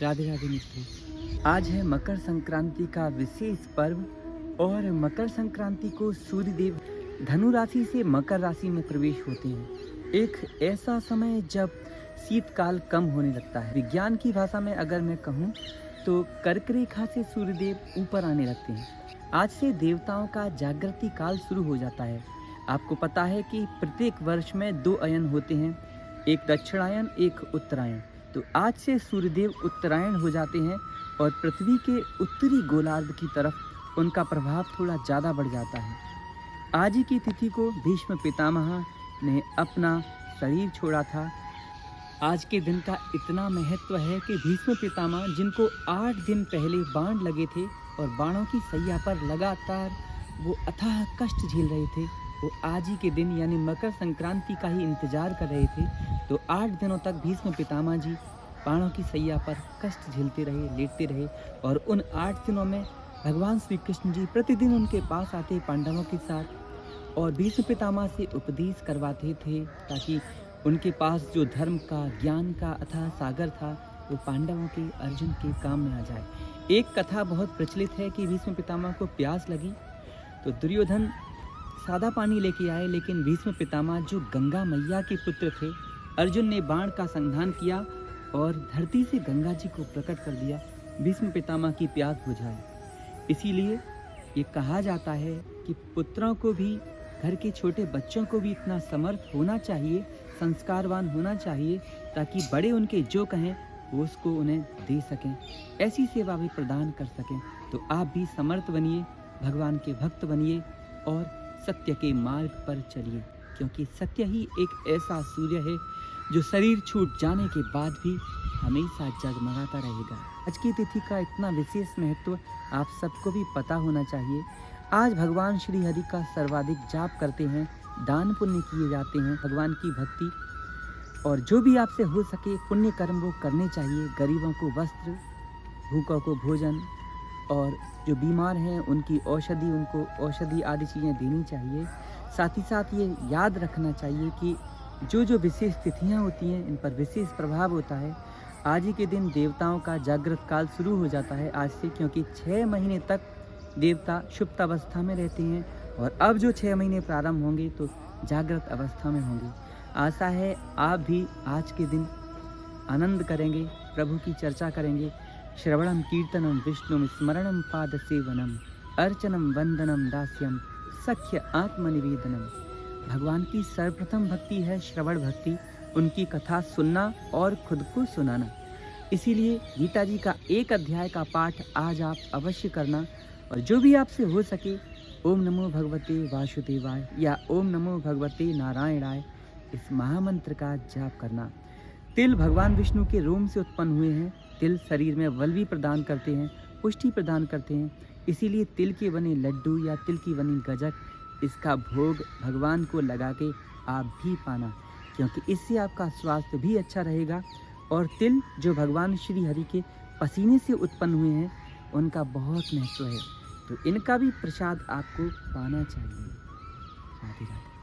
राधे राधे मित्रों, आज है मकर संक्रांति का विशेष पर्व। और मकर संक्रांति को सूर्यदेव धनु राशि से मकर राशि में प्रवेश होते हैं। एक ऐसा समय जब शीतकाल कम होने लगता है। विज्ञान की भाषा में अगर मैं कहूँ तो कर्क रेखा से सूर्यदेव ऊपर आने लगते हैं। आज से देवताओं का जागृति काल शुरू हो जाता है। आपको पता है कि प्रत्येक वर्ष में 2 अयन होते हैं, एक दक्षिणायन एक उत्तरायण। तो आज से सूर्यदेव उत्तरायण हो जाते हैं और पृथ्वी के उत्तरी गोलार्ध की तरफ उनका प्रभाव थोड़ा ज़्यादा बढ़ जाता है। आज ही की तिथि को भीष्म पितामह ने अपना शरीर छोड़ा था। आज के दिन का इतना महत्व है कि भीष्म पितामह जिनको 8 दिन पहले बाण लगे थे और बाणों की सैया पर लगातार वो अथाह कष्ट झेल रहे थे, वो आज ही के दिन यानी मकर संक्रांति का ही इंतजार कर रहे थे। तो 8 दिनों तक भीष्म पितामह जी बाणों की सैया पर कष्ट झेलते रहे, लेटते रहे। और उन 8 दिनों में भगवान श्री कृष्ण जी प्रतिदिन उनके पास आते पांडवों के साथ और भीष्म पितामह से उपदेश करवाते थे, ताकि उनके पास जो धर्म का, ज्ञान का अथाह सागर था वो पांडवों के, अर्जुन के काम में आ जाए। एक कथा बहुत प्रचलित है कि भीष्म पितामह को प्यास लगी तो दुर्योधन सादा पानी लेके आए, लेकिन भीष्म पितामह जो गंगा मैया के पुत्र थे, अर्जुन ने बाण का संधान किया और धरती से गंगा जी को प्रकट कर दिया, भीष्म पितामह की प्यास बुझाई। इसीलिए ये कहा जाता है कि पुत्रों को भी, घर के छोटे बच्चों को भी इतना समर्थ होना चाहिए, संस्कारवान होना चाहिए, ताकि बड़े उनके जो कहें वो उसको उन्हें दे सकें, ऐसी सेवा भी प्रदान कर सकें। तो आप भी समर्थ बनिए, भगवान के भक्त बनिए और सत्य के मार्ग पर चलिए, क्योंकि सत्य ही एक ऐसा सूर्य है जो शरीर छूट जाने के बाद भी हमेशा जगमगाता रहेगा। आज की तिथि का इतना विशेष महत्व आप सबको भी पता होना चाहिए। आज भगवान श्री हरि का सर्वाधिक जाप करते हैं, दान पुण्य किए जाते हैं, भगवान की भक्ति और जो भी आपसे हो सके पुण्य कर्म वो करने चाहिए। गरीबों को वस्त्र, भूखों को भोजन और जो बीमार हैं उनकी औषधि, उनको औषधि आदि चीज़ें देनी चाहिए। साथ ही साथ ये याद रखना चाहिए कि जो विशेष तिथियां होती हैं इन पर विशेष प्रभाव होता है। आज ही के दिन देवताओं का जागृत काल शुरू हो जाता है आज से, क्योंकि 6 महीने तक देवता सुप्त अवस्था में रहते हैं और अब जो 6 महीने प्रारंभ होंगे तो जागृत अवस्था में होंगे। आशा है आप भी आज के दिन आनंद करेंगे, प्रभु की चर्चा करेंगे। श्रवणम कीर्तनम विष्णु स्मरणम पाद सेवनम अर्चनम वंदनम दास्यम सख्य आत्मनिवेदनम। भगवान की सर्वप्रथम भक्ति है श्रवण भक्ति, उनकी कथा सुनना और खुद को सुनाना। इसीलिए गीता जी का 1 अध्याय का पाठ आज आप अवश्य करना और जो भी आपसे हो सके ओम नमो भगवते वासुदेवाय या ओम नमो भगवते नारायणाय इस महामंत्र का जाप करना। तिल भगवान विष्णु के रोम से उत्पन्न हुए हैं। तिल शरीर में बल भी प्रदान करते हैं, पुष्टि प्रदान करते हैं। इसीलिए तिल के बने लड्डू या तिल की बनी गजक, इसका भोग भगवान को लगा के आप भी पाना, क्योंकि इससे आपका स्वास्थ्य भी अच्छा रहेगा। और तिल जो भगवान श्री हरि के पसीने से उत्पन्न हुए हैं उनका बहुत महत्व है, तो इनका भी प्रसाद आपको पाना चाहिए। राधे राधे।